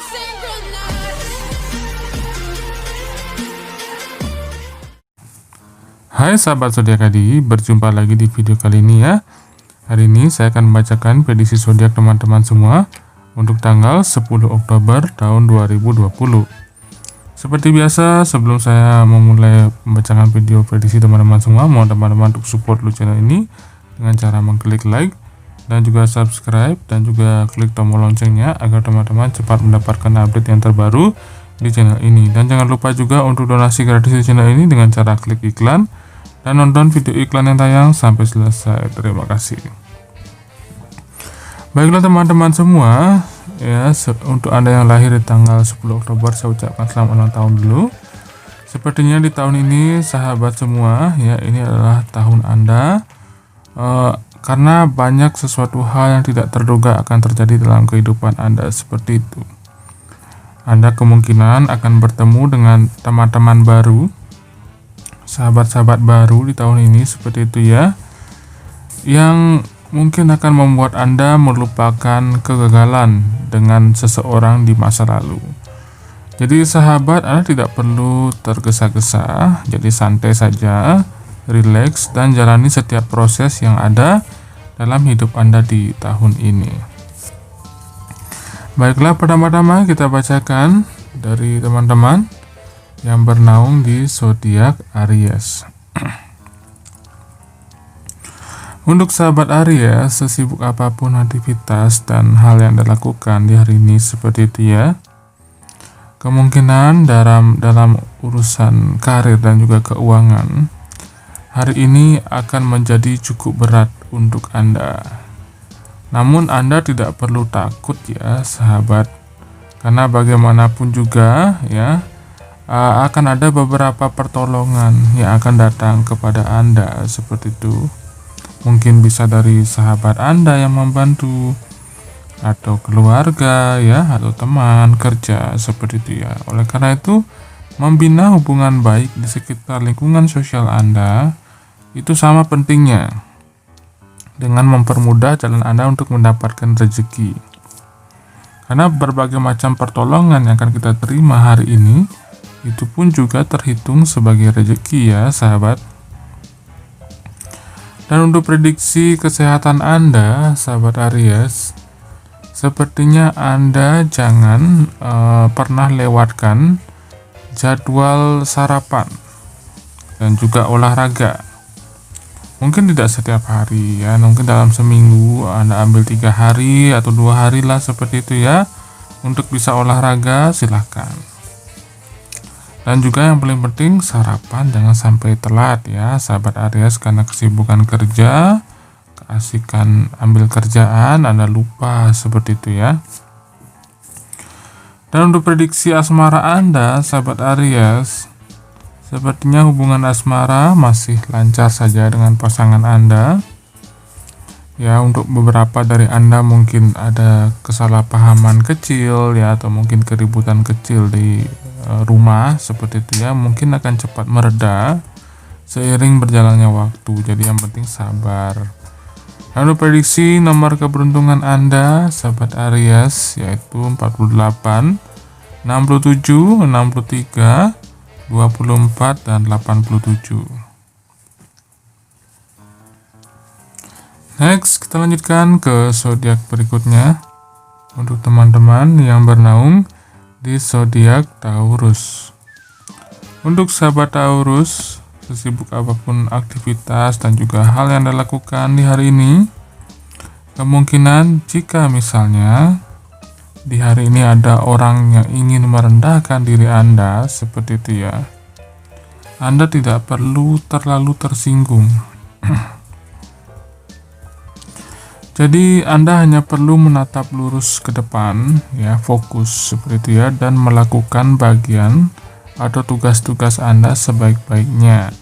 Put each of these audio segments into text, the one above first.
Hai sahabat zodiak KDI, berjumpa lagi di video kali ini ya. Hari ini saya akan membacakan prediksi zodiak teman-teman semua untuk tanggal 10 Oktober tahun 2020. Seperti biasa, sebelum saya memulai membacakan video prediksi teman-teman semua, mohon teman-teman untuk support dulu channel ini dengan cara mengklik like dan juga subscribe dan juga klik tombol loncengnya agar teman-teman cepat mendapatkan update yang terbaru di channel ini. Dan jangan lupa juga untuk donasi gratis di channel ini dengan cara klik iklan dan nonton video iklan yang tayang sampai selesai. Terima kasih. Baiklah teman-teman semua, ya, untuk Anda yang lahir di tanggal 10 Oktober saya ucapkan selamat ulang tahun dulu. Sepertinya di tahun ini sahabat semua, ya, ini adalah tahun Anda, karena banyak sesuatu hal yang tidak terduga akan terjadi dalam kehidupan Anda seperti itu. Anda kemungkinan akan bertemu dengan teman-teman baru, sahabat-sahabat baru di tahun ini seperti itu ya, yang mungkin akan membuat Anda melupakan kegagalan dengan seseorang di masa lalu. Jadi sahabat, Anda tidak perlu tergesa-gesa, jadi santai saja, rileks dan jalani setiap proses yang ada dalam hidup Anda di tahun ini. Baiklah, pertama-tama kita bacakan dari teman-teman yang bernaung di zodiak Aries. Untuk sahabat Aries, sesibuk apapun aktivitas dan hal yang dilakukan di hari ini seperti itu ya, kemungkinan dalam urusan karir dan juga keuangan hari ini akan menjadi cukup berat untuk Anda. Namun Anda tidak perlu takut ya sahabat, karena bagaimanapun juga ya, akan ada beberapa pertolongan yang akan datang kepada Anda seperti itu. Mungkin bisa dari sahabat Anda yang membantu, atau keluarga ya, atau teman kerja seperti itu ya. Oleh karena itu, membina hubungan baik di sekitar lingkungan sosial Anda itu sama pentingnya dengan mempermudah jalan Anda untuk mendapatkan rezeki. Karena berbagai macam pertolongan yang akan kita terima hari ini itu pun juga terhitung sebagai rezeki ya sahabat. Dan untuk prediksi kesehatan Anda sahabat Aries, sepertinya Anda jangan pernah lewatkan jadwal sarapan dan juga olahraga. Mungkin tidak setiap hari ya, mungkin dalam seminggu Anda ambil 3 hari atau 2 hari lah seperti itu ya, untuk bisa olahraga silahkan. Dan juga yang paling penting sarapan jangan sampai telat ya sahabat Aries, karena kesibukan kerja, keasikan ambil kerjaan Anda lupa seperti itu ya. Dan untuk prediksi asmara Anda sahabat Aries, sepertinya hubungan asmara masih lancar saja dengan pasangan Anda. Ya, untuk beberapa dari Anda mungkin ada kesalahpahaman kecil ya, atau mungkin keributan kecil di rumah seperti itu ya, mungkin akan cepat mereda seiring berjalannya waktu. Jadi yang penting sabar. Lalu prediksi nomor keberuntungan Anda sahabat Aries yaitu 48, 67, 63, 24 dan 87. Next, kita lanjutkan ke zodiak berikutnya untuk teman-teman yang bernaung di zodiak Taurus. Untuk sahabat Taurus, sesibuk apapun aktivitas dan juga hal yang Anda lakukan di hari ini, kemungkinan jika misalnya di hari ini ada orang yang ingin merendahkan diri Anda seperti itu ya, Anda tidak perlu terlalu tersinggung. Jadi Anda hanya perlu menatap lurus ke depan ya, fokus seperti itu ya, dan melakukan bagian atau tugas-tugas Anda sebaik-baiknya.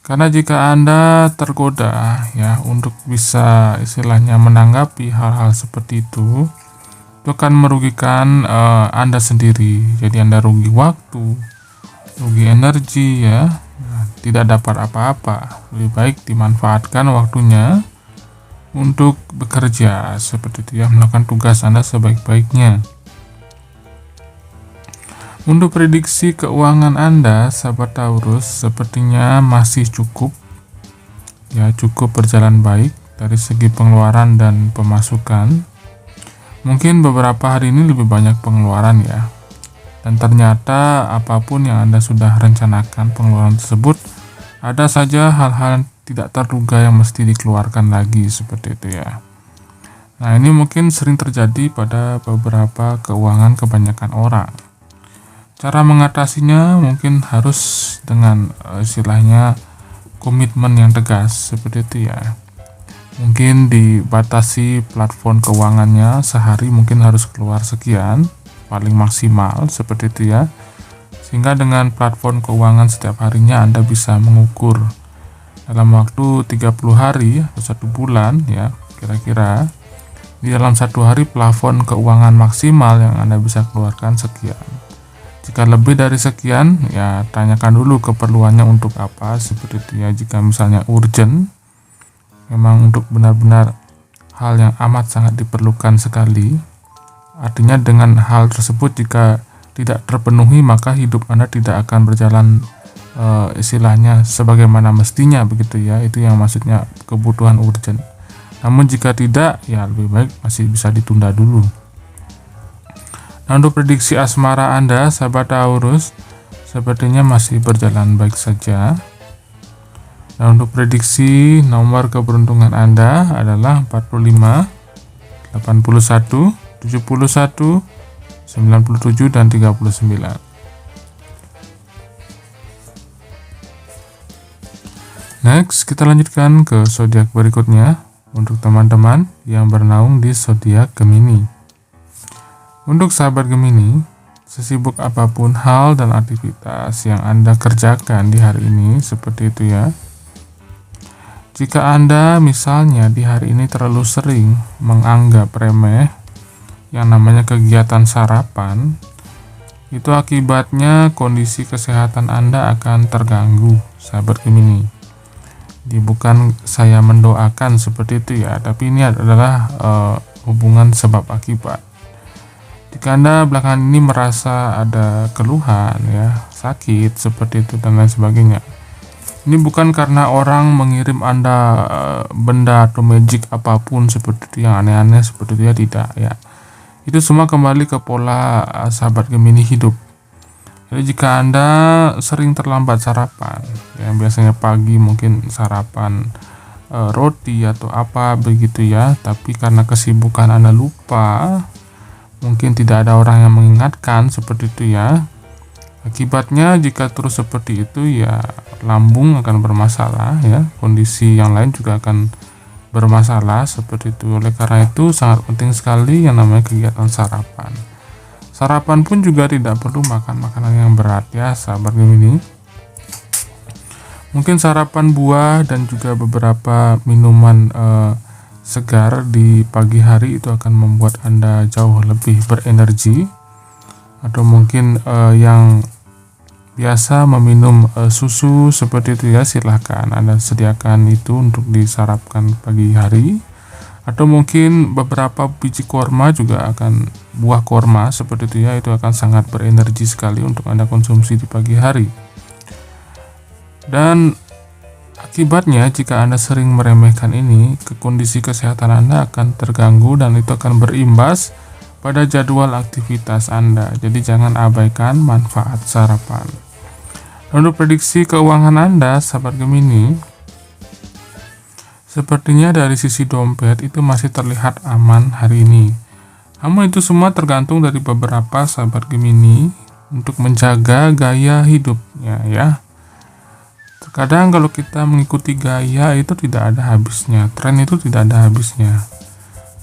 Karena jika Anda tergoda ya untuk bisa istilahnya menanggapi hal-hal seperti itu akan merugikan Anda sendiri. Jadi Anda rugi waktu, rugi energi ya, tidak dapat apa-apa. Lebih baik dimanfaatkan waktunya untuk bekerja seperti itu ya, melakukan tugas Anda sebaik-baiknya. Untuk prediksi keuangan Anda, sahabat Taurus, sepertinya masih cukup berjalan baik dari segi pengeluaran dan pemasukan. Mungkin beberapa hari ini lebih banyak pengeluaran ya. Dan ternyata apapun yang Anda sudah rencanakan pengeluaran tersebut, ada saja hal-hal tidak terduga yang mesti dikeluarkan lagi seperti itu ya. Nah, ini mungkin sering terjadi pada beberapa keuangan kebanyakan orang. Cara mengatasinya mungkin harus dengan istilahnya komitmen yang tegas seperti itu ya. Mungkin dibatasi platform keuangannya, sehari mungkin harus keluar sekian, paling maksimal seperti itu ya. Sehingga dengan platform keuangan setiap harinya Anda bisa mengukur dalam waktu 30 hari atau 1 bulan ya, kira-kira di dalam 1 hari plafon keuangan maksimal yang Anda bisa keluarkan sekian. Jika lebih dari sekian, ya tanyakan dulu keperluannya untuk apa seperti itu ya. Jika misalnya urgent, memang untuk benar-benar hal yang amat sangat diperlukan sekali, artinya dengan hal tersebut jika tidak terpenuhi, maka hidup Anda tidak akan berjalan istilahnya sebagaimana mestinya begitu ya. Itu yang maksudnya kebutuhan urgent. Namun jika tidak, ya lebih baik masih bisa ditunda dulu. Nah, untuk prediksi asmara Anda, sahabat Taurus, sepertinya masih berjalan baik saja. Nah, untuk prediksi nomor keberuntungan Anda adalah 45, 81, 71, 97, dan 39. Next, kita lanjutkan ke zodiak berikutnya untuk teman-teman yang bernaung di zodiak Gemini. Untuk sahabat Gemini, sesibuk apapun hal dan aktivitas yang Anda kerjakan di hari ini seperti itu ya. Jika Anda misalnya di hari ini terlalu sering menganggap remeh yang namanya kegiatan sarapan, itu akibatnya kondisi kesehatan Anda akan terganggu, sahabat Gemini. Bukan saya mendoakan seperti itu ya, tapi ini adalah hubungan sebab akibat. Jika Anda belakangan ini merasa ada keluhan ya, sakit seperti itu dan lain sebagainya, ini bukan karena orang mengirim Anda benda atau magic apapun seperti itu yang aneh-aneh seperti itu ya, tidak ya. Itu semua kembali ke pola sahabat Gemini hidup. Jadi jika Anda sering terlambat sarapan, yang biasanya pagi mungkin sarapan roti atau apa begitu ya, tapi karena kesibukan Anda lupa, mungkin tidak ada orang yang mengingatkan seperti itu ya. Akibatnya jika terus seperti itu ya, lambung akan bermasalah ya, kondisi yang lain juga akan bermasalah seperti itu. Oleh karena itu sangat penting sekali yang namanya kegiatan sarapan. Sarapan pun juga tidak perlu makan makanan yang berat ya, sahabat Gemini. Mungkin sarapan buah dan juga beberapa minuman segar di pagi hari itu akan membuat Anda jauh lebih berenergi. Atau mungkin yang biasa meminum susu seperti itu ya, silahkan Anda sediakan itu untuk disarapkan pagi hari. Atau mungkin beberapa biji korma juga akan, buah korma seperti itu ya, itu akan sangat berenergi sekali untuk Anda konsumsi di pagi hari. Dan akibatnya jika Anda sering meremehkan ini, kondisi kesehatan Anda akan terganggu dan itu akan berimbas pada jadwal aktivitas Anda. Jadi jangan abaikan manfaat sarapan. Untuk prediksi keuangan Anda, sahabat Gemini, sepertinya dari sisi dompet itu masih terlihat aman hari ini. Namun itu semua tergantung dari beberapa sahabat Gemini untuk menjaga gaya hidupnya ya. Terkadang kalau kita mengikuti gaya itu tidak ada habisnya, tren itu tidak ada habisnya.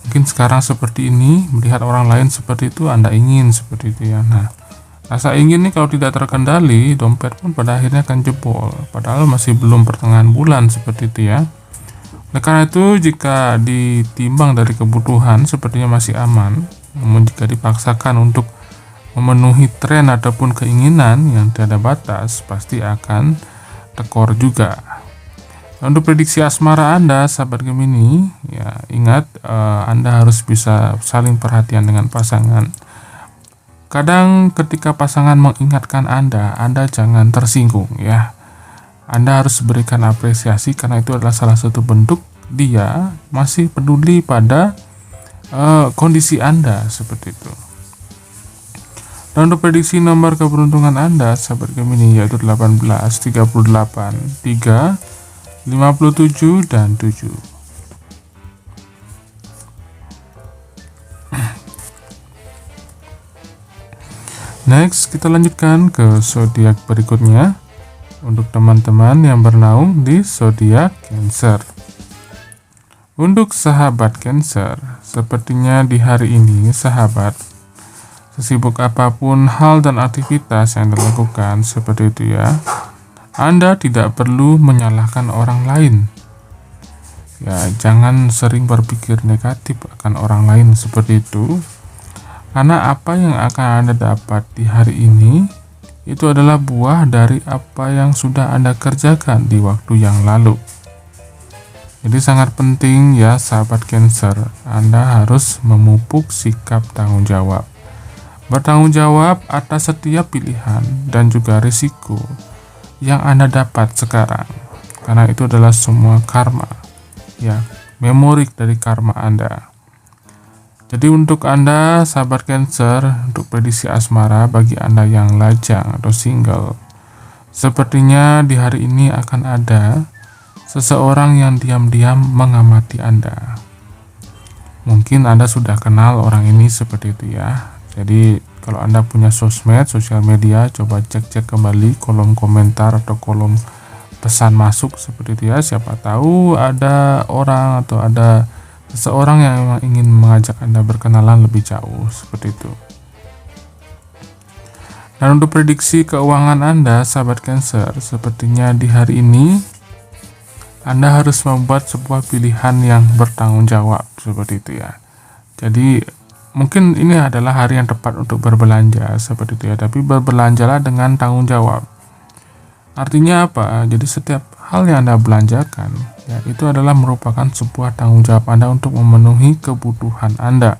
Mungkin sekarang seperti ini, melihat orang lain seperti itu, Anda ingin seperti itu ya. Nah, rasa ingin ini kalau tidak terkendali, dompet pun pada akhirnya akan jebol. Padahal masih belum pertengahan bulan seperti itu ya. Oleh karena itu, jika ditimbang dari kebutuhan sepertinya masih aman, namun jika dipaksakan untuk memenuhi tren ataupun keinginan yang tiada batas, pasti akan tekor juga. Untuk prediksi asmara Anda, sahabat Gemini, ya ingat Anda harus bisa saling perhatian dengan pasangan. Kadang ketika pasangan mengingatkan Anda jangan tersinggung ya. Anda harus berikan apresiasi karena itu adalah salah satu bentuk dia masih peduli pada kondisi Anda seperti itu. Dan untuk prediksi nomor keberuntungan Anda sahabat Gemini yaitu 18, 38, 3, 57 dan 7. Next, kita lanjutkan ke zodiak berikutnya. Untuk teman-teman yang bernaung di zodiak Cancer. Untuk sahabat Cancer, sepertinya di hari ini sahabat, sesibuk apapun hal dan aktivitas yang dilakukan seperti itu ya, Anda tidak perlu menyalahkan orang lain. Ya, jangan sering berpikir negatif akan orang lain seperti itu. Karena apa yang akan Anda dapat di hari ini itu adalah buah dari apa yang sudah Anda kerjakan di waktu yang lalu. Jadi sangat penting ya sahabat Cancer, Anda harus memupuk sikap tanggung jawab. Bertanggung jawab atas setiap pilihan dan juga risiko yang Anda dapat sekarang. Karena itu adalah semua karma. Ya, memori dari karma Anda. Jadi untuk Anda sahabat Cancer, untuk prediksi asmara bagi Anda yang lajang atau single, sepertinya di hari ini akan ada seseorang yang diam-diam mengamati Anda. Mungkin Anda sudah kenal orang ini seperti itu ya. Jadi kalau Anda punya sosmed, sosial media, coba cek-cek kembali kolom komentar atau kolom pesan masuk seperti itu ya. Siapa tahu ada orang atau ada seseorang yang memang ingin mengajak Anda berkenalan lebih jauh seperti itu. Dan untuk prediksi keuangan Anda sahabat Cancer, sepertinya di hari ini Anda harus membuat sebuah pilihan yang bertanggung jawab seperti itu ya. Jadi mungkin ini adalah hari yang tepat untuk berbelanja seperti itu ya, tapi berbelanjalah dengan tanggung jawab. Artinya apa? Jadi setiap hal yang Anda belanjakan ya, itu adalah merupakan sebuah tanggung jawab Anda untuk memenuhi kebutuhan Anda,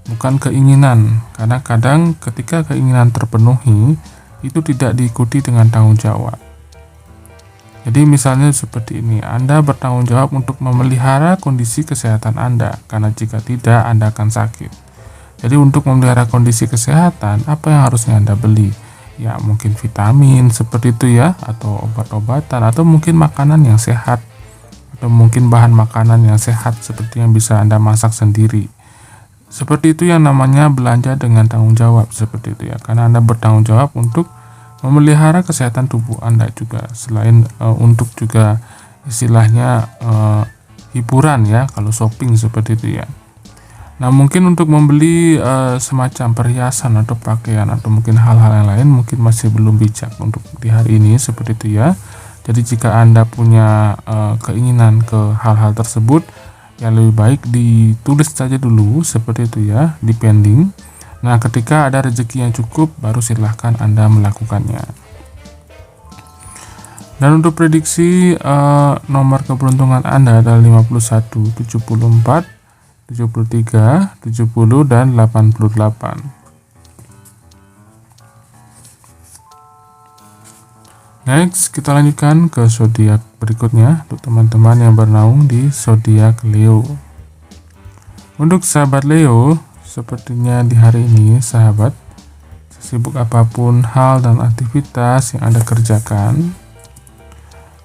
bukan keinginan. Karena kadang ketika keinginan terpenuhi, itu tidak diikuti dengan tanggung jawab. Jadi misalnya seperti ini, Anda bertanggung jawab untuk memelihara kondisi kesehatan Anda, karena jika tidak Anda akan sakit. Jadi untuk memelihara kondisi kesehatan, apa yang harusnya Anda beli? Ya mungkin vitamin seperti itu ya, atau obat-obatan, atau mungkin makanan yang sehat, atau mungkin bahan makanan yang sehat seperti yang bisa Anda masak sendiri. Seperti itu yang namanya belanja dengan tanggung jawab seperti itu ya, karena Anda bertanggung jawab untuk memelihara kesehatan tubuh Anda juga, selain untuk juga istilahnya hiburan ya, kalau shopping seperti itu ya. Nah mungkin untuk membeli semacam perhiasan atau pakaian atau mungkin hal-hal yang lain mungkin masih belum bijak untuk di hari ini seperti itu ya. Jadi jika Anda punya keinginan ke hal-hal tersebut, ya lebih baik ditulis saja dulu seperti itu ya, di pending. Nah ketika ada rezeki yang cukup baru silahkan Anda melakukannya. Dan untuk prediksi nomor keberuntungan Anda adalah 51, 74, 73, 70, dan 88. Next, kita lanjutkan ke zodiak berikutnya untuk teman-teman yang bernaung di zodiak Leo. Untuk sahabat Leo, sepertinya di hari ini sahabat, sesibuk apapun hal dan aktivitas yang Anda kerjakan,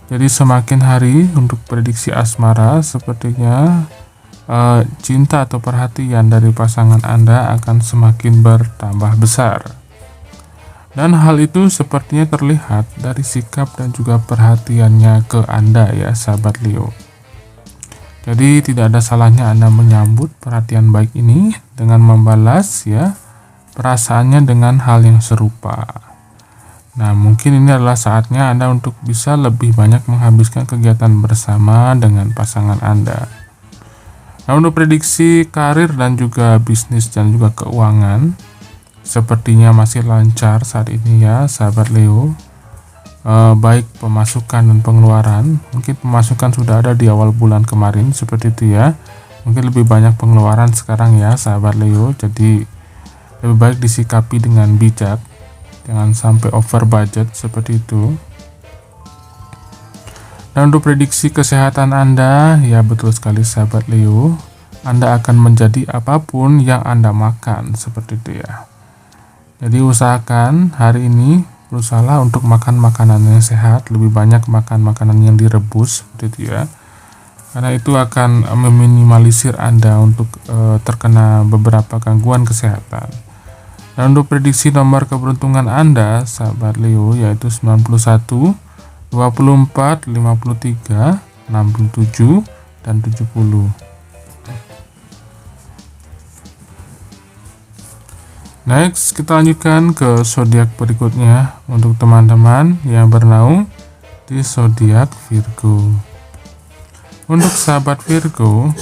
jadi semakin hari untuk prediksi asmara sepertinya cinta atau perhatian dari pasangan Anda akan semakin bertambah besar. Dan hal itu sepertinya terlihat dari sikap dan juga perhatiannya ke Anda ya sahabat Leo. Jadi tidak ada salahnya Anda menyambut perhatian baik ini dengan membalas ya perasaannya dengan hal yang serupa. Nah mungkin ini adalah saatnya Anda untuk bisa lebih banyak menghabiskan kegiatan bersama dengan pasangan Anda. Nah untuk prediksi karir dan juga bisnis dan juga keuangan, sepertinya masih lancar saat ini ya sahabat Leo. Baik pemasukan dan pengeluaran, mungkin pemasukan sudah ada di awal bulan kemarin seperti itu ya, mungkin lebih banyak pengeluaran sekarang ya sahabat Leo. Jadi lebih baik disikapi dengan bijak, jangan sampai over budget seperti itu. Dan untuk prediksi kesehatan Anda, ya betul sekali sahabat Leo, Anda akan menjadi apapun yang Anda makan, seperti itu ya. Jadi usahakan hari ini berusahalah untuk makan makanan yang sehat, lebih banyak makan makanan yang direbus, seperti itu ya. Karena itu akan meminimalisir Anda untuk terkena beberapa gangguan kesehatan. Dan untuk prediksi nomor keberuntungan Anda, sahabat Leo, yaitu 91, 24, 53, 67, dan 70. Next, kita lanjutkan ke zodiak berikutnya untuk teman-teman yang bernaung di zodiak Virgo. Untuk sahabat Virgo,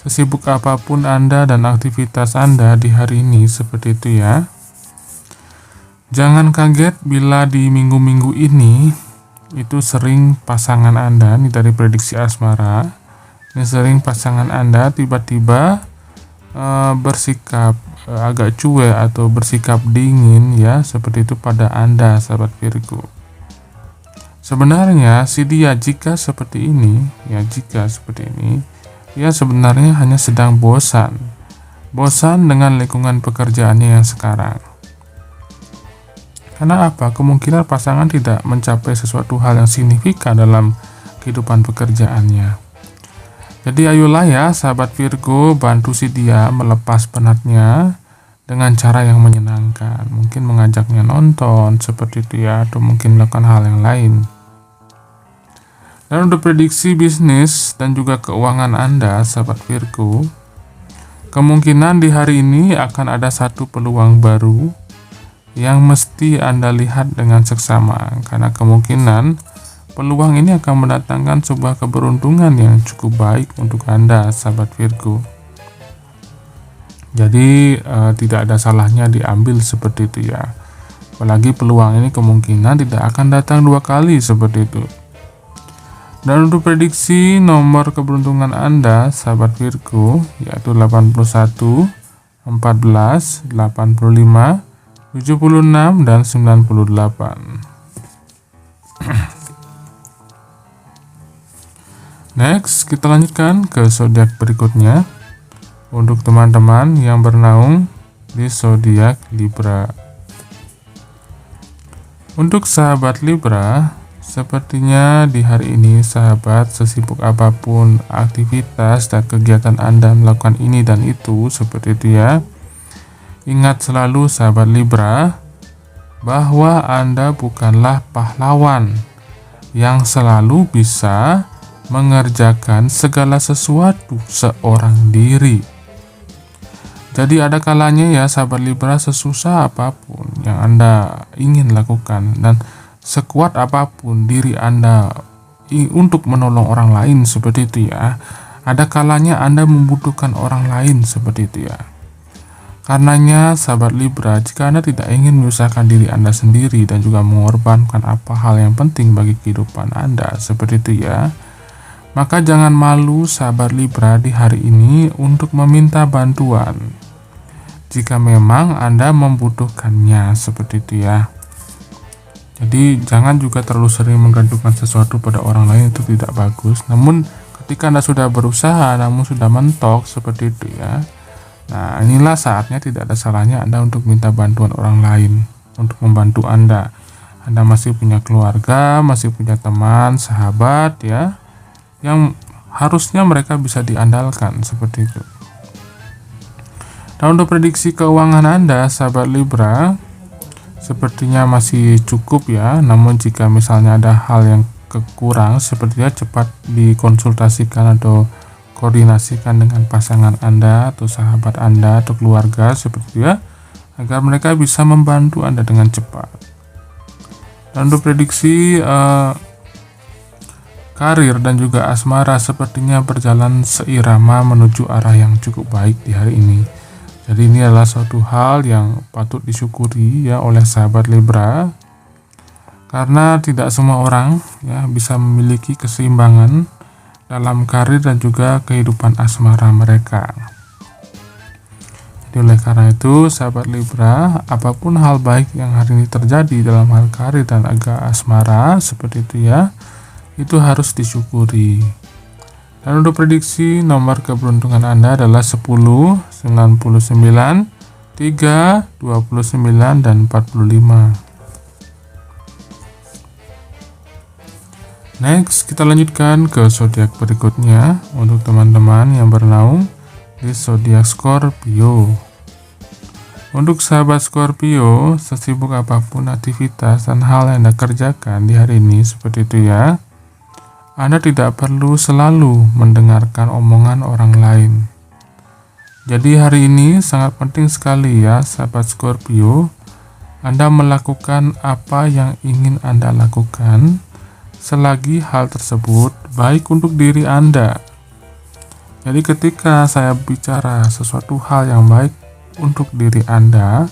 sesibuk apapun Anda dan aktivitas Anda di hari ini seperti itu ya. Jangan kaget bila di minggu-minggu ini itu sering pasangan Anda, ini dari prediksi asmara, ini sering pasangan Anda tiba-tiba bersikap agak cuek atau bersikap dingin ya, seperti itu pada Anda sahabat Virgo. Sebenarnya si dia jika seperti ini, dia sebenarnya hanya sedang bosan dengan lingkungan pekerjaannya yang sekarang. Karena apa? Kemungkinan pasangan tidak mencapai sesuatu hal yang signifikan dalam kehidupan pekerjaannya. Jadi ayolah ya sahabat Virgo, bantu si dia melepas penatnya dengan cara yang menyenangkan. Mungkin mengajaknya nonton seperti itu ya, atau mungkin melakukan hal yang lain. Dan untuk prediksi bisnis dan juga keuangan Anda sahabat Virgo, kemungkinan di hari ini akan ada satu peluang baru yang mesti Anda lihat dengan seksama, karena kemungkinan peluang ini akan mendatangkan sebuah keberuntungan yang cukup baik untuk Anda sahabat Virgo. Jadi tidak ada salahnya diambil seperti itu ya. Apalagi peluang ini kemungkinan tidak akan datang dua kali seperti itu. Dan untuk prediksi nomor keberuntungan Anda sahabat Virgo, yaitu 81, 14, 85, 76, dan 98. Next, kita lanjutkan ke zodiak berikutnya untuk teman-teman yang bernaung di zodiak Libra. Untuk sahabat Libra, sepertinya di hari ini sahabat, sesibuk apapun aktivitas dan kegiatan Anda melakukan ini dan itu seperti itu ya. Ingat selalu sahabat Libra, bahwa Anda bukanlah pahlawan yang selalu bisa mengerjakan segala sesuatu seorang diri. Jadi ada kalanya ya sahabat Libra, sesusah apapun yang Anda ingin lakukan dan sekuat apapun diri Anda untuk menolong orang lain seperti itu ya, ada kalanya Anda membutuhkan orang lain seperti itu ya. Karenanya sahabat Libra, jika Anda tidak ingin menyusahkan diri Anda sendiri dan juga mengorbankan apa hal yang penting bagi kehidupan Anda seperti itu ya, maka jangan malu sahabat Libra di hari ini untuk meminta bantuan jika memang Anda membutuhkannya seperti itu ya. Jadi jangan juga terlalu sering menggantungkan sesuatu pada orang lain, itu tidak bagus. Namun ketika Anda sudah berusaha namun sudah mentok seperti itu ya, nah inilah saatnya tidak ada salahnya Anda untuk minta bantuan orang lain untuk membantu Anda. Anda masih punya keluarga, masih punya teman, sahabat ya, yang harusnya mereka bisa diandalkan seperti itu. Dan untuk prediksi keuangan Anda sahabat Libra, sepertinya masih cukup ya. Namun jika misalnya ada hal yang kurang, sepertinya cepat dikonsultasikan atau koordinasikan dengan pasangan Anda atau sahabat Anda atau keluarga seperti itu ya, agar mereka bisa membantu Anda dengan cepat. Dan untuk prediksi karir dan juga asmara, sepertinya berjalan seirama menuju arah yang cukup baik di hari ini. Jadi ini adalah suatu hal yang patut disyukuri ya oleh sahabat Libra, karena tidak semua orang ya bisa memiliki keseimbangan dalam karir dan juga kehidupan asmara mereka. Jadi oleh karena itu, sahabat Libra, apapun hal baik yang hari ini terjadi dalam hal karir dan agak asmara seperti itu ya, itu harus disyukuri. Dan untuk prediksi nomor keberuntungan Anda adalah 10, 99, 3, 29, dan 45. Next, kita lanjutkan ke zodiak berikutnya untuk teman-teman yang bernaung di zodiak Scorpio. Untuk sahabat Scorpio, sesibuk apapun aktivitas dan hal yang Anda kerjakan di hari ini seperti itu ya, Anda tidak perlu selalu mendengarkan omongan orang lain. Jadi hari ini sangat penting sekali ya sahabat Scorpio, Anda melakukan apa yang ingin Anda lakukan selagi hal tersebut baik untuk diri Anda. Jadi ketika saya bicara sesuatu hal yang baik untuk diri Anda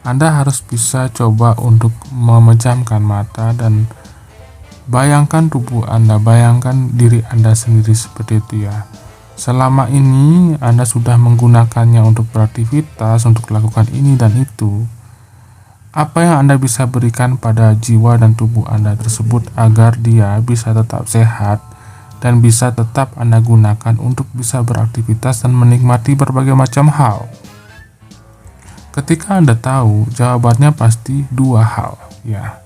harus bisa coba untuk memejamkan mata dan bayangkan tubuh Anda, bayangkan diri Anda sendiri seperti itu ya. Selama ini Anda sudah menggunakannya untuk beraktivitas, untuk melakukan ini dan itu. Apa yang Anda bisa berikan pada jiwa dan tubuh Anda tersebut agar dia bisa tetap sehat dan bisa tetap Anda gunakan untuk bisa beraktivitas dan menikmati berbagai macam hal. Ketika Anda tahu, jawabannya pasti dua hal ya.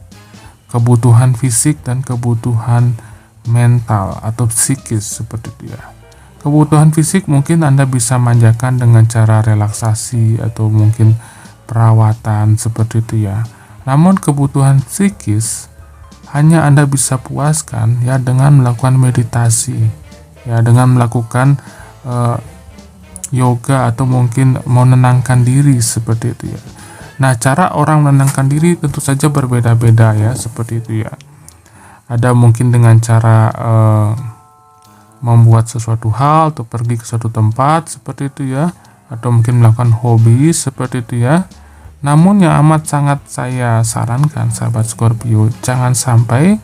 Kebutuhan fisik dan kebutuhan mental atau psikis seperti itu ya. Kebutuhan fisik mungkin Anda bisa manjakan dengan cara relaksasi atau mungkin perawatan seperti itu ya. Namun kebutuhan psikis hanya Anda bisa puaskan ya dengan melakukan meditasi ya, dengan melakukan yoga atau mungkin menenangkan diri seperti itu ya. Nah, cara orang menenangkan diri tentu saja berbeda-beda ya seperti itu ya. Ada mungkin dengan cara membuat sesuatu hal atau pergi ke suatu tempat seperti itu ya, atau mungkin melakukan hobi seperti itu ya. Namun yang amat sangat saya sarankan sahabat Scorpio, jangan sampai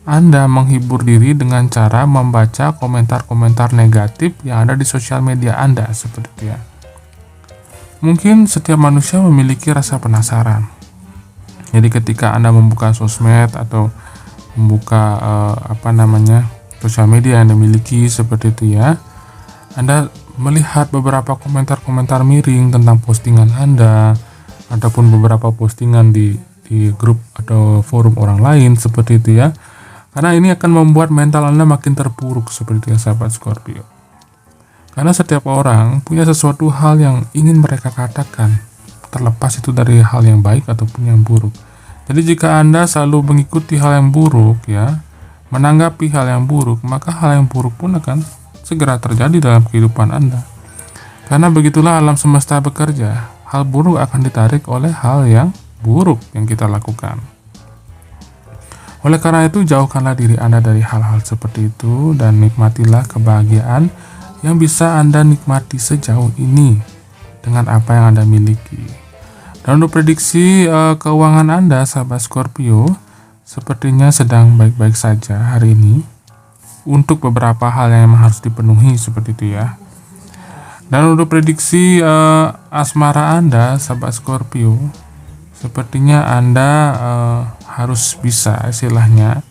Anda menghibur diri dengan cara membaca komentar-komentar negatif yang ada di sosial media Anda seperti itu ya. Mungkin setiap manusia memiliki rasa penasaran. Jadi ketika Anda membuka sosmed atau membuka sosial media yang Anda miliki seperti itu ya, Anda melihat beberapa komentar-komentar miring tentang postingan Anda ataupun beberapa postingan di grup atau forum orang lain seperti itu ya. Karena ini akan membuat mental Anda makin terpuruk seperti itu ya sahabat Scorpio. Karena setiap orang punya sesuatu hal yang ingin mereka katakan, terlepas itu dari hal yang baik ataupun yang buruk. Jadi jika Anda selalu mengikuti hal yang buruk ya, menanggapi hal yang buruk, maka hal yang buruk pun akan segera terjadi dalam kehidupan Anda. Karena begitulah alam semesta bekerja. Hal buruk akan ditarik oleh hal yang buruk yang kita lakukan. Oleh karena itu, jauhkanlah diri Anda dari hal-hal seperti itu dan nikmatilah kebahagiaan yang bisa Anda nikmati sejauh ini dengan apa yang Anda miliki. Dan untuk prediksi keuangan Anda, sahabat Scorpio, sepertinya sedang baik-baik saja hari ini. Untuk beberapa hal yang memang harus dipenuhi seperti itu ya. Dan untuk prediksi asmara Anda, sahabat Scorpio, sepertinya Anda harus bisa istilahnya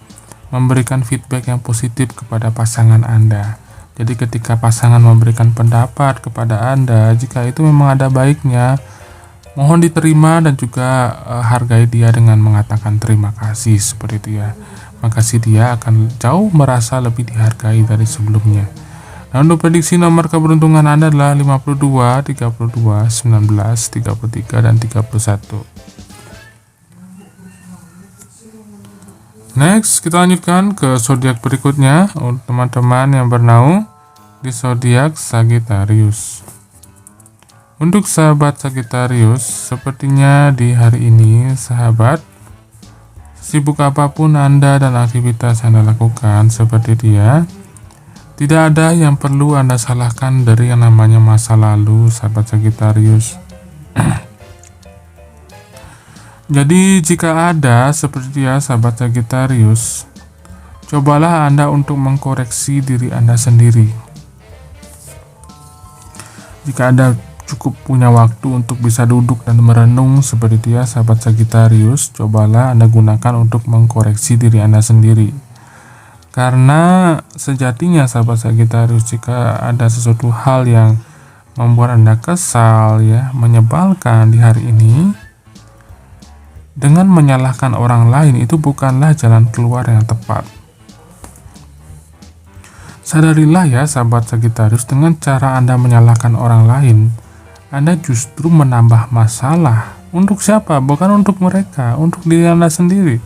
memberikan feedback yang positif kepada pasangan Anda. Jadi ketika pasangan memberikan pendapat kepada Anda, jika itu memang ada baiknya, mohon diterima dan juga hargai dia dengan mengatakan terima kasih seperti itu ya. Maka dia akan jauh merasa lebih dihargai dari sebelumnya. Nah, untuk prediksi nomor keberuntungan Anda adalah 52, 32, 19, 33, dan 31. Next, kita lanjutkan ke zodiak berikutnya untuk teman-teman yang bernaung di zodiak Sagittarius. Untuk sahabat Sagittarius, sepertinya di hari ini sahabat, sibuk apapun Anda dan aktivitas yang Anda lakukan seperti dia, tidak ada yang perlu Anda salahkan dari yang namanya masa lalu, sahabat Sagittarius. Jadi jika ada seperti ya sahabat Sagittarius, cobalah Anda untuk mengkoreksi diri Anda sendiri. Jika ada cukup punya waktu untuk bisa duduk dan merenung seperti itu ya sahabat Sagittarius, cobalah Anda gunakan untuk mengkoreksi diri Anda sendiri. Karena sejatinya sahabat Sagittarius, jika ada sesuatu hal yang membuat Anda kesal ya, menyebalkan di hari ini, dengan menyalahkan orang lain itu bukanlah jalan keluar yang tepat. Sadarilah ya sahabat Sagittarius, dengan cara Anda menyalahkan orang lain, Anda justru menambah masalah. Untuk siapa? Bukan untuk mereka, untuk diri Anda sendiri.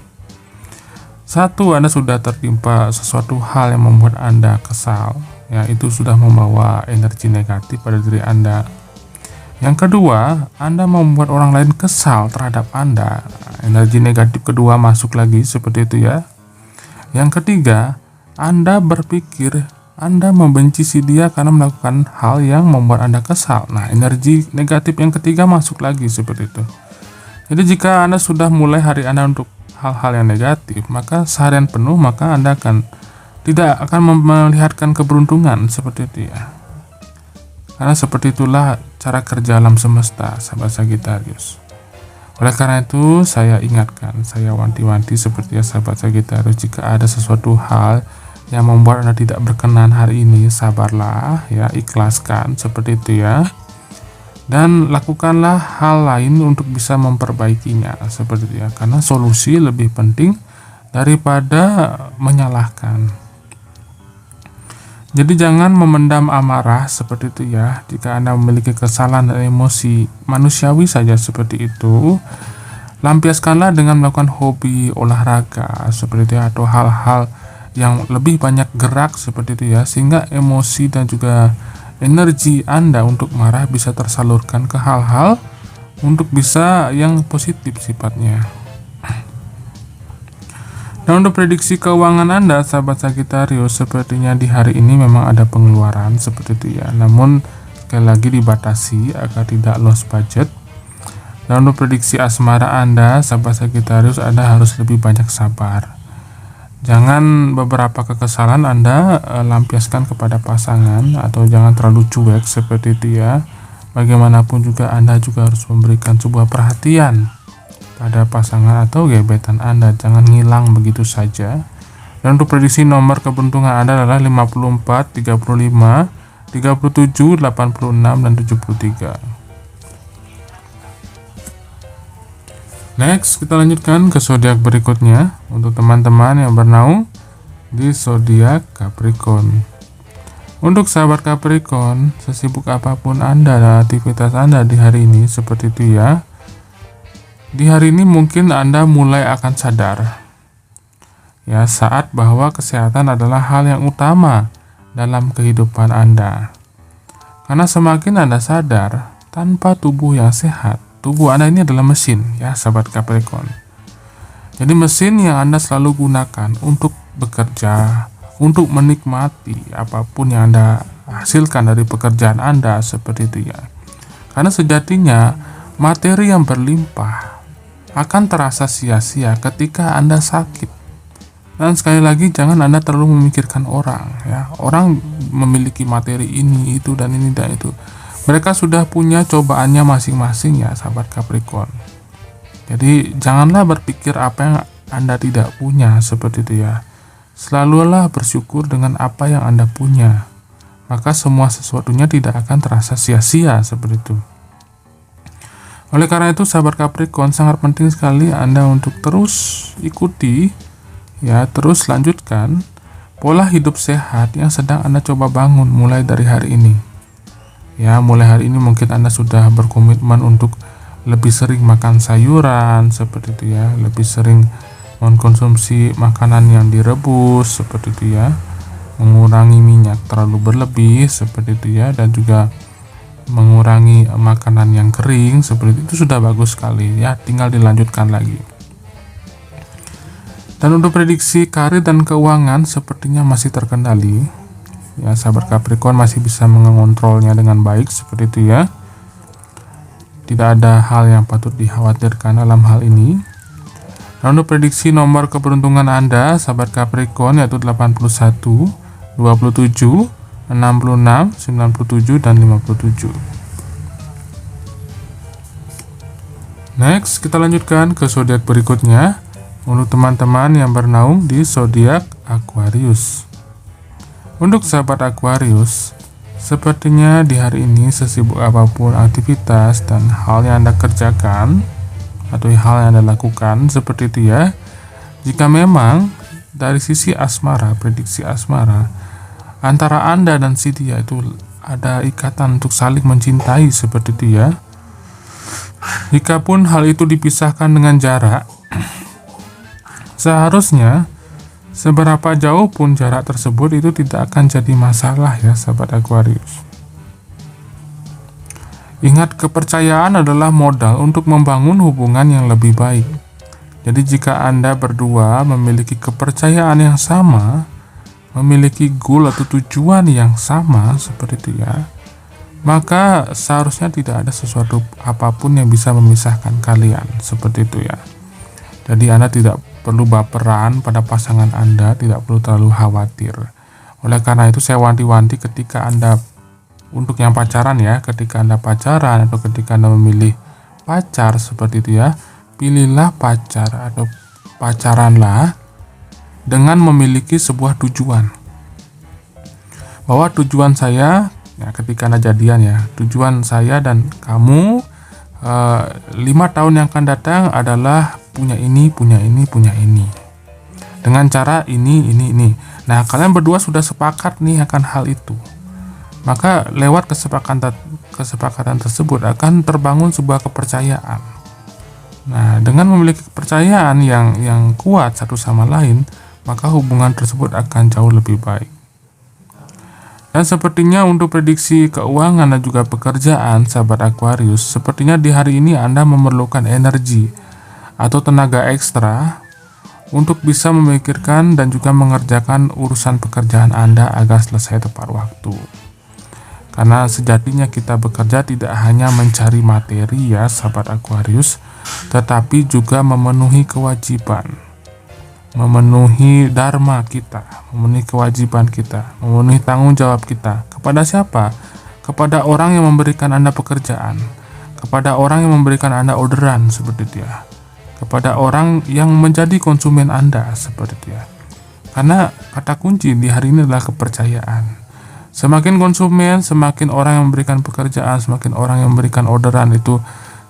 Satu, Anda sudah tertimpa sesuatu hal yang membuat Anda kesal, ya, itu sudah membawa energi negatif pada diri Anda. Yang kedua, Anda membuat orang lain kesal terhadap Anda, energi negatif kedua masuk lagi seperti itu ya. Yang ketiga, Anda berpikir Anda membenci si dia karena melakukan hal yang membuat Anda kesal. Nah, energi negatif yang ketiga masuk lagi seperti itu. Jadi jika Anda sudah mulai hari Anda untuk hal-hal yang negatif, maka seharian penuh maka Anda tidak akan melihatkan keberuntungan seperti itu ya. Karena seperti itulah cara kerja alam semesta, sahabat Sagittarius. Oleh karena itu, saya ingatkan, saya wanti-wanti seperti ya sahabat Sagittarius, jika ada sesuatu hal yang membuat Anda tidak berkenan hari ini, sabarlah ya, ikhlaskan seperti itu ya. Dan lakukanlah hal lain untuk bisa memperbaikinya seperti itu ya. Karena solusi lebih penting daripada menyalahkan. Jadi jangan memendam amarah seperti itu ya. Jika Anda memiliki kesalahan dan emosi manusiawi saja seperti itu, lampiaskanlah dengan melakukan hobi olahraga seperti itu ya, atau hal-hal yang lebih banyak gerak seperti itu ya, sehingga emosi dan juga energi Anda untuk marah bisa tersalurkan ke hal-hal untuk bisa yang positif sifatnya. Dan untuk prediksi keuangan Anda sahabat Sagittarius, sepertinya di hari ini memang ada pengeluaran seperti itu ya, namun sekali lagi dibatasi agar tidak lost budget. Dan untuk prediksi asmara Anda sahabat Sagittarius, Anda harus lebih banyak sabar. Jangan beberapa kekesalan Anda lampiaskan kepada pasangan, atau jangan terlalu cuek seperti itu ya. Bagaimanapun juga Anda juga harus memberikan sebuah perhatian pada pasangan atau gebetan Anda, jangan hilang begitu saja. Dan untuk prediksi nomor keberuntungan Anda adalah 54, 35, 37, 86, dan 73. Next, kita lanjutkan ke zodiak berikutnya untuk teman-teman yang bernaung di zodiak Capricorn. Untuk sahabat Capricorn, sesibuk apapun Anda dan aktivitas Anda di hari ini seperti itu ya. Di hari ini mungkin Anda mulai akan sadar ya, saat bahwa kesehatan adalah hal yang utama dalam kehidupan Anda. Karena semakin Anda sadar, tanpa tubuh yang sehat, tubuh Anda ini adalah mesin ya sahabat Capricorn. Jadi mesin yang Anda selalu gunakan untuk bekerja, untuk menikmati apapun yang Anda hasilkan dari pekerjaan Anda seperti itu ya. Karena sejatinya materi yang berlimpah akan terasa sia-sia ketika Anda sakit. Dan sekali lagi jangan Anda terlalu memikirkan orang ya. Orang memiliki materi ini, itu, dan ini dan itu. Mereka sudah punya cobaannya masing-masing ya sahabat Capricorn. Jadi janganlah berpikir apa yang Anda tidak punya seperti itu ya. Selalulah bersyukur dengan apa yang Anda punya. Maka semua sesuatunya tidak akan terasa sia-sia seperti itu. Oleh karena itu sahabat Capricorn, sangat penting sekali Anda untuk terus ikuti ya, terus lanjutkan pola hidup sehat yang sedang Anda coba bangun mulai dari hari ini. Ya, mulai hari ini mungkin Anda sudah berkomitmen untuk lebih sering makan sayuran seperti itu ya, lebih sering mengkonsumsi makanan yang direbus seperti itu ya, mengurangi minyak terlalu berlebih seperti itu ya, dan juga mengurangi makanan yang kering seperti itu sudah bagus sekali ya, tinggal dilanjutkan lagi. Dan untuk prediksi karir dan keuangan sepertinya masih terkendali. Ya, sahabat Capricorn masih bisa mengontrolnya dengan baik seperti itu ya. Tidak ada hal yang patut dikhawatirkan dalam hal ini. Dan untuk prediksi nomor keberuntungan Anda sahabat Capricorn yaitu 81, 27, 66, 97, dan 57. Next, kita lanjutkan ke zodiak berikutnya untuk teman-teman yang bernaung di zodiak Aquarius. Untuk sahabat Aquarius, sepertinya di hari ini sesibuk apapun aktivitas dan hal yang Anda kerjakan atau hal yang Anda lakukan seperti itu ya. Jika memang dari sisi asmara, prediksi asmara, antara Anda dan si dia itu ada ikatan untuk saling mencintai seperti itu ya. Jikapun hal itu dipisahkan dengan jarak, seharusnya seberapa jauh pun jarak tersebut itu tidak akan jadi masalah ya sahabat Aquarius. Ingat, kepercayaan adalah modal untuk membangun hubungan yang lebih baik. Jadi jika Anda berdua memiliki kepercayaan yang sama, memiliki goal atau tujuan yang sama seperti itu ya, maka seharusnya tidak ada sesuatu apapun yang bisa memisahkan kalian seperti itu ya. Jadi Anda tidak perlu baperan pada pasangan Anda, tidak perlu terlalu khawatir. Oleh karena itu saya wanti-wanti ketika Anda, untuk yang pacaran ya, ketika Anda pacaran atau ketika Anda memilih pacar seperti itu ya, pilihlah pacar atau pacaranlah dengan memiliki sebuah tujuan. Bahwa tujuan saya, ya, ketika Anda jadian ya, tujuan saya dan kamu 5 tahun yang akan datang adalah punya ini, punya ini, punya ini. Dengan cara ini. Nah, kalian berdua sudah sepakat nih akan hal itu. Maka lewat kesepakatan tersebut akan terbangun sebuah kepercayaan. Nah, dengan memiliki kepercayaan yang kuat satu sama lain, maka hubungan tersebut akan jauh lebih baik. Dan sepertinya untuk prediksi keuangan dan juga pekerjaan sahabat Aquarius, sepertinya di hari ini Anda memerlukan energi atau tenaga ekstra untuk bisa memikirkan dan juga mengerjakan urusan pekerjaan Anda agar selesai tepat waktu. Karena sejatinya kita bekerja tidak hanya mencari materi ya sahabat Aquarius, tetapi juga memenuhi kewajiban, memenuhi dharma kita, memenuhi kewajiban kita, memenuhi tanggung jawab kita. Kepada siapa? Kepada orang yang memberikan Anda pekerjaan, kepada orang yang memberikan Anda orderan seperti itu ya, kepada orang yang menjadi konsumen Anda seperti itu ya. Karena kata kunci di hari ini adalah kepercayaan. Semakin konsumen, semakin orang yang memberikan pekerjaan, semakin orang yang memberikan orderan itu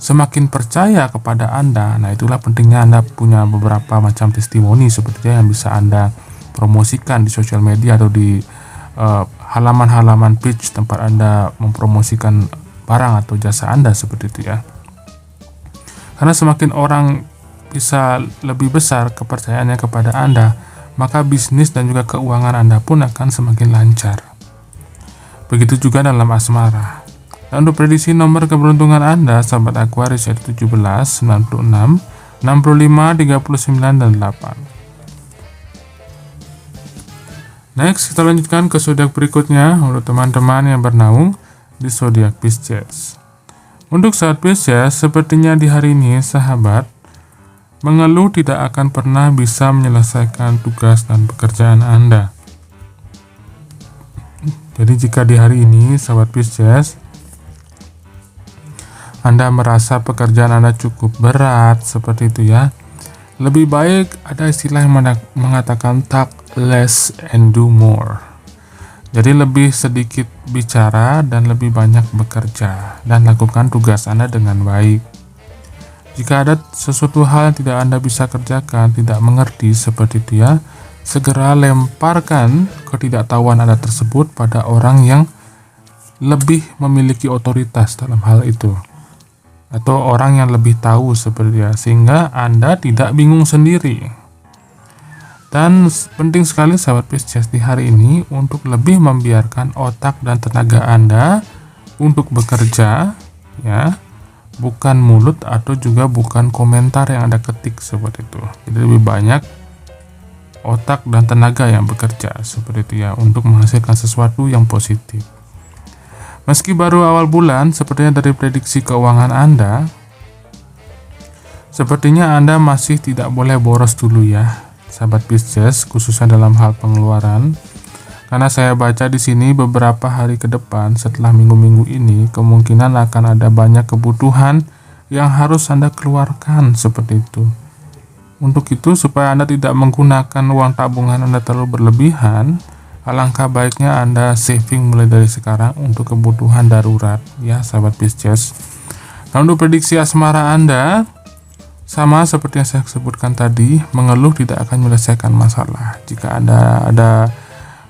semakin percaya kepada Anda. Nah, itulah pentingnya Anda punya beberapa macam testimoni sepertinya yang bisa Anda promosikan di sosial media atau di halaman-halaman page tempat Anda mempromosikan barang atau jasa Anda seperti itu ya. Karena semakin orang bisa lebih besar kepercayaannya kepada Anda, maka bisnis dan juga keuangan Anda pun akan semakin lancar. Begitu juga dalam asmara. Dan untuk prediksi nomor keberuntungan Anda sahabat Aquarius yaitu 17, 96, 65, 39, dan 8. Next, kita lanjutkan ke zodiak berikutnya untuk teman-teman yang bernaung di zodiak Pisces. Untuk saat Pisces, sepertinya di hari ini sahabat mengeluh tidak akan pernah bisa menyelesaikan tugas dan pekerjaan Anda. Jadi jika di hari ini sahabat Pisces Anda merasa pekerjaan Anda cukup berat seperti itu ya, lebih baik ada istilah yang mengatakan talk less and do more. Jadi lebih sedikit bicara dan lebih banyak bekerja dan lakukan tugas Anda dengan baik. Jika ada sesuatu hal yang tidak Anda bisa kerjakan, tidak mengerti seperti itu ya, segera lemparkan ketidaktahuan Anda tersebut pada orang yang lebih memiliki otoritas dalam hal itu, atau orang yang lebih tahu seperti itu, sehingga Anda tidak bingung sendiri. Dan penting sekali sahabat Pisces di hari ini untuk lebih membiarkan otak dan tenaga Anda untuk bekerja ya, bukan mulut atau juga bukan komentar yang Anda ketik seperti itu. Jadi lebih banyak otak dan tenaga yang bekerja seperti itu ya, untuk menghasilkan sesuatu yang positif. Meski baru awal bulan, sepertinya dari prediksi keuangan Anda, sepertinya Anda masih tidak boleh boros dulu ya, sahabat Pisces, khususnya dalam hal pengeluaran. Karena saya baca di sini beberapa hari ke depan setelah minggu-minggu ini, kemungkinan akan ada banyak kebutuhan yang harus Anda keluarkan seperti itu. Untuk itu, supaya Anda tidak menggunakan uang tabungan Anda terlalu berlebihan, alangkah baiknya Anda saving mulai dari sekarang untuk kebutuhan darurat, ya sahabat Pisces. Nah, untuk prediksi asmara Anda, sama seperti yang saya sebutkan tadi, mengeluh tidak akan menyelesaikan masalah. Jika Anda ada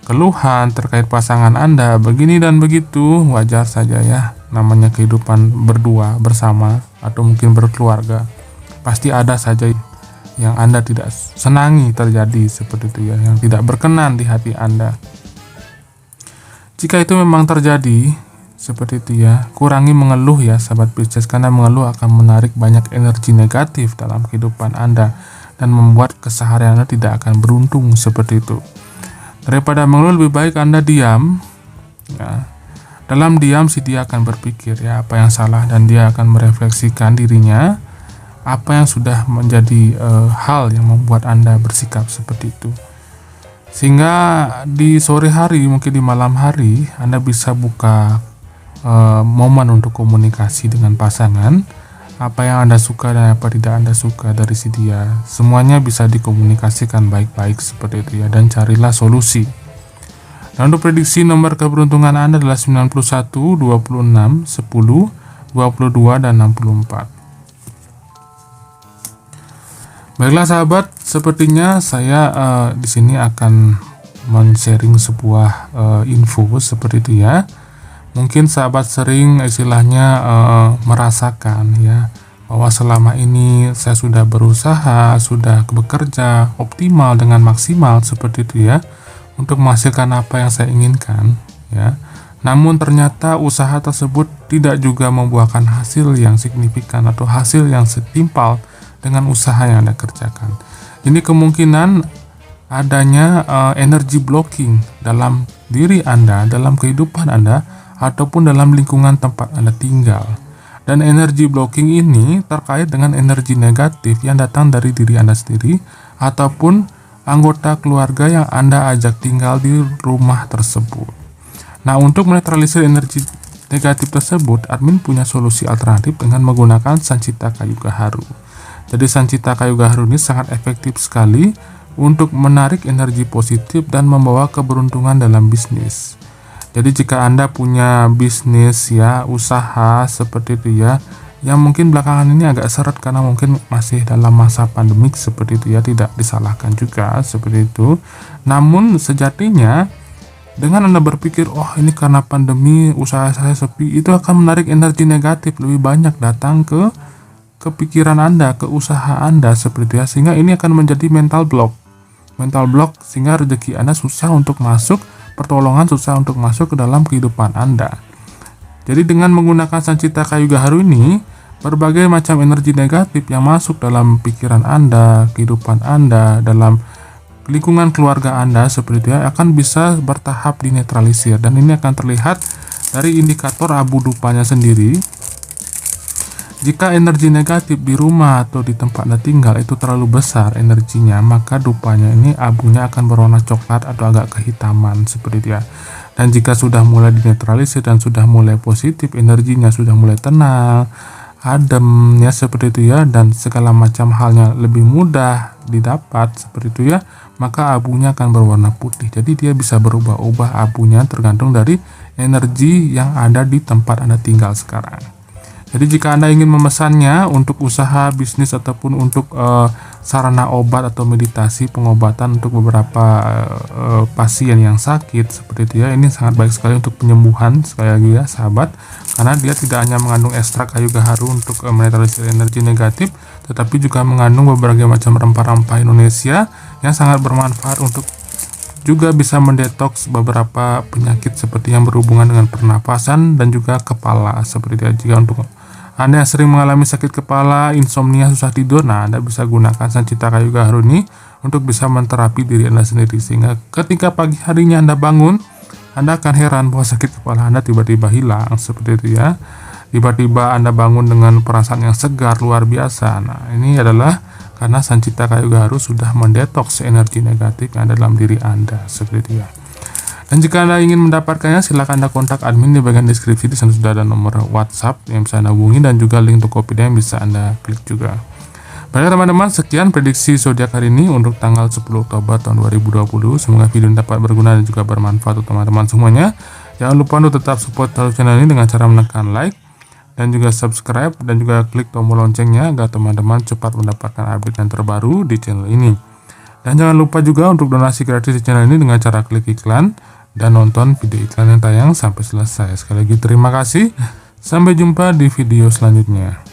keluhan terkait pasangan Anda begini dan begitu, wajar saja ya. Namanya kehidupan berdua, bersama, atau mungkin berkeluarga. Pasti ada saja yang Anda tidak senangi terjadi seperti itu ya, yang tidak berkenan di hati Anda. Jika itu memang terjadi seperti itu ya, kurangi mengeluh ya sahabat Pisces, karena mengeluh akan menarik banyak energi negatif dalam kehidupan Anda dan membuat keseharian Anda tidak akan beruntung seperti itu. Daripada mengeluh, lebih baik Anda diam ya. Dalam diam si dia akan berpikir ya apa yang salah, dan dia akan merefleksikan dirinya apa yang sudah menjadi hal yang membuat Anda bersikap seperti itu. Sehingga di sore hari, mungkin di malam hari, Anda bisa buka momen untuk komunikasi dengan pasangan. Apa yang Anda suka dan apa tidak Anda suka dari si dia, semuanya bisa dikomunikasikan baik-baik seperti itu ya, dan carilah solusi. Dan untuk prediksi nomor keberuntungan Anda adalah 91, 26, 10, 22, dan 64. Baiklah sahabat, sepertinya saya di sini akan men-sharing sebuah info seperti itu ya. Mungkin sahabat sering istilahnya merasakan ya, bahwa selama ini saya sudah berusaha, sudah bekerja optimal dengan maksimal seperti itu ya, untuk menghasilkan apa yang saya inginkan ya. Namun ternyata usaha tersebut tidak juga membuahkan hasil yang signifikan atau hasil yang setimpal dengan usaha yang Anda kerjakan. Ini kemungkinan adanya energy blocking dalam diri Anda, dalam kehidupan Anda, ataupun dalam lingkungan tempat Anda tinggal. Dan energy blocking ini terkait dengan energi negatif yang datang dari diri Anda sendiri ataupun anggota keluarga yang Anda ajak tinggal di rumah tersebut. Nah, untuk menetralisir energi negatif tersebut, admin punya solusi alternatif dengan menggunakan Sancita Kayu Gaharu. Jadi Sancita Kayu Gaharu ini sangat efektif sekali untuk menarik energi positif dan membawa keberuntungan dalam bisnis. Jadi jika Anda punya bisnis ya, usaha seperti itu ya, yang mungkin belakangan ini agak seret karena mungkin masih dalam masa pandemik seperti itu ya, tidak disalahkan juga seperti itu. Namun sejatinya dengan Anda berpikir, oh ini karena pandemi usaha saya sepi, itu akan menarik energi negatif lebih banyak datang ke pikiran Anda, ke usaha Anda seperti itu ya, sehingga ini akan menjadi mental block sehingga rezeki Anda susah untuk masuk, pertolongan susah untuk masuk ke dalam kehidupan Anda. Jadi dengan menggunakan Sancita Kayu Gaharu ini, berbagai macam energi negatif yang masuk dalam pikiran Anda, kehidupan Anda, dalam lingkungan keluarga Anda seperti itu akan bisa bertahap dinetralisir, dan ini akan terlihat dari indikator abu dupanya sendiri. Jika energi negatif di rumah atau di tempat Anda tinggal itu terlalu besar energinya, maka dupanya ini abunya akan berwarna coklat atau agak kehitaman seperti itu ya. Dan jika sudah mulai dinetralisir dan sudah mulai positif, energinya sudah mulai tenang, adem ya seperti itu ya, dan segala macam halnya lebih mudah didapat seperti itu ya, maka abunya akan berwarna putih. Jadi dia bisa berubah-ubah abunya tergantung dari energi yang ada di tempat Anda tinggal sekarang. Jadi jika Anda ingin memesannya untuk usaha, bisnis, ataupun untuk sarana obat atau meditasi pengobatan untuk beberapa pasien yang sakit seperti itu ya, ini sangat baik sekali untuk penyembuhan sekali lagi ya sahabat, karena dia tidak hanya mengandung ekstrak kayu gaharu untuk menetralisir energi negatif, tetapi juga mengandung berbagai macam rempah-rempah Indonesia yang sangat bermanfaat untuk juga bisa mendetoks beberapa penyakit seperti yang berhubungan dengan pernapasan dan juga kepala seperti itu. Jika untuk Anda yang sering mengalami sakit kepala, insomnia, susah tidur, nah Anda bisa gunakan Sancita Kayu Gaharu ini untuk bisa menterapi diri Anda sendiri, sehingga ketika pagi harinya Anda bangun, Anda akan heran bahwa sakit kepala Anda tiba-tiba hilang seperti itu ya. Tiba-tiba Anda bangun dengan perasaan yang segar luar biasa. Nah, ini adalah karena Sancita Kayu Gaharu sudah mendetoks energi negatif yang ada dalam diri Anda seperti itu ya. Dan jika Anda ingin mendapatkannya, silakan Anda kontak admin di bagian deskripsi. Di sana sudah ada nomor WhatsApp yang bisa Anda hubungi dan juga link Tokopedia yang bisa Anda klik juga. Baiklah teman-teman, sekian prediksi zodiak hari ini untuk tanggal 10 Oktober tahun 2020. Semoga video ini dapat berguna dan juga bermanfaat untuk teman-teman semuanya. Jangan lupa untuk tetap support channel ini dengan cara menekan like dan juga subscribe dan juga klik tombol loncengnya agar teman-teman cepat mendapatkan update yang terbaru di channel ini. Dan jangan lupa juga untuk donasi gratis di channel ini dengan cara klik iklan dan nonton video iklan yang tayang sampai selesai. Sekali lagi terima kasih. Sampai jumpa di video selanjutnya.